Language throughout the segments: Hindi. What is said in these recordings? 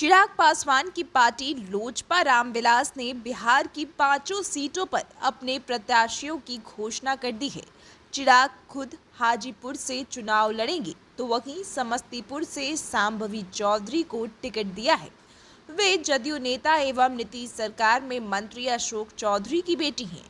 चिराग पासवान की पार्टी लोजपा रामविलास ने बिहार की पांचों सीटों पर अपने प्रत्याशियों की घोषणा कर दी है। चिराग खुद हाजीपुर से चुनाव लड़ेंगे, तो वहीं समस्तीपुर से सांभवी चौधरी को टिकट दिया है। वे जदयू नेता एवं नीतीश सरकार में मंत्री अशोक चौधरी की बेटी हैं।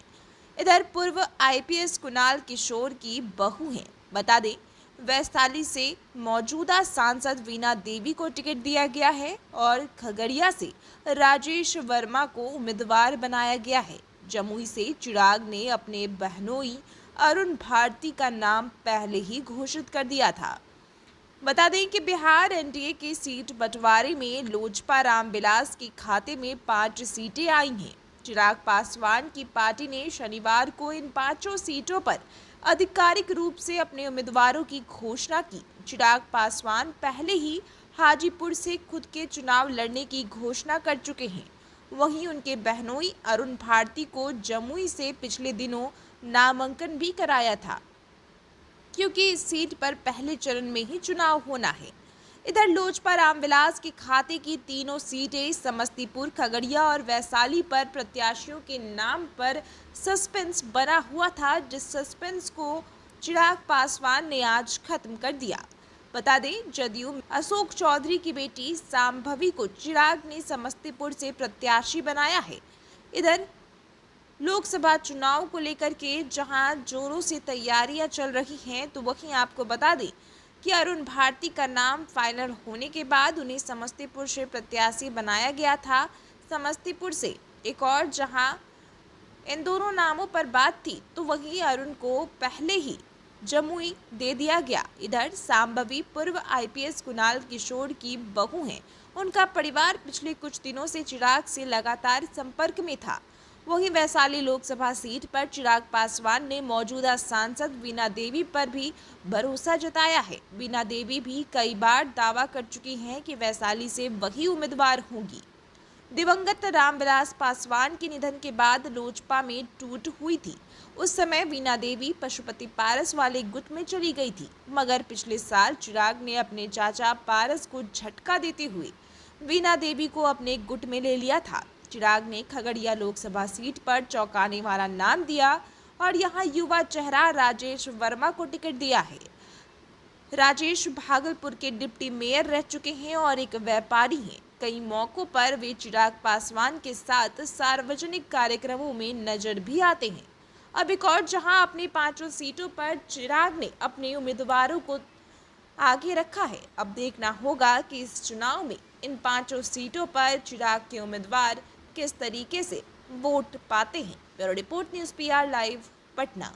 इधर पूर्व आईपीएस कुणाल किशोर की बहू हैं। बता दें, वैशाली से मौजूदा सांसद वीणा देवी को टिकट दिया गया है और खगड़िया से राजेश वर्मा को उम्मीदवार बनाया गया है। जमुई से चिराग ने अपने बहनोई अरुण भारती का नाम पहले ही घोषित कर दिया था। बता दें कि बिहार एनडीए की सीट बंटवारे में लोजपा रामविलास के खाते में 5 सीटें आई हैं। चिराग पासवान की पार्टी ने शनिवार को इन पांचों सीटों पर आधिकारिक रूप से अपने उम्मीदवारों की घोषणा की। चिराग पासवान पहले ही हाजीपुर से खुद के चुनाव लड़ने की घोषणा कर चुके हैं। वहीं उनके बहनोई अरुण भारती को जमुई से पिछले दिनों नामांकन भी कराया था, क्योंकि इस सीट पर पहले चरण में ही चुनाव होना है। इधर लोजपा रामविलास के खाते की तीनों सीटें समस्तीपुर, खगड़िया और वैशाली पर प्रत्याशियों के नाम पर सस्पेंस बना हुआ था, जिस सस्पेंस को चिराग पासवान ने आज खत्म कर दिया। बता दें, जदयू अशोक चौधरी की बेटी सांभवी को चिराग ने समस्तीपुर से प्रत्याशी बनाया है। इधर लोकसभा चुनाव को लेकर के जहां जोरों से तैयारियां चल रही हैं, तो वहीं आपको बता दें कि अरुण भारती का नाम फाइनल होने के बाद उन्हें समस्तीपुर से प्रत्याशी बनाया गया था। समस्तीपुर से एक और जहां इन दोनों नामों पर बात थी, तो वहीं अरुण को पहले ही जमुई दे दिया गया। इधर सांभवी पूर्व आईपीएस कुणाल किशोर की बहू हैं। उनका परिवार पिछले कुछ दिनों से चिराग से लगातार संपर्क में था। वहीं वैशाली लोकसभा सीट पर चिराग पासवान ने मौजूदा सांसद वीणा देवी पर भी भरोसा जताया है। वीणा देवी भी कई बार दावा कर चुकी हैं कि वैशाली से वही उम्मीदवार होंगी। दिवंगत रामविलास पासवान के निधन के बाद लोजपा में टूट हुई थी। उस समय वीणा देवी पशुपति पारस वाले गुट में चली गई थी, मगर पिछले साल चिराग ने अपने चाचा पारस को झटका देते हुए वीणा देवी को अपने गुट में ले लिया था। चिराग ने खगड़िया लोकसभा सीट पर चौंकाने वाला नाम दिया और यहां युवा चेहरा राजेश वर्मा को टिकट दिया है। राजेश भागलपुर के डिप्टी मेयर रह चुके हैं और एक व्यापारी हैं। कई मौकों पर वे चिराग पासवान के साथ सार्वजनिक कार्यक्रमों में नजर भी आते हैं। अब एक और जहां अपनी पांचों सीटों पर चिराग ने अपने उम्मीदवारों को आगे रखा है। अब देखना होगा कि इस चुनाव में इन पांचों सीटों पर चिराग के उम्मीदवार किस तरीके से वोट पाते हैं। Bureau report, news PR live, Patna.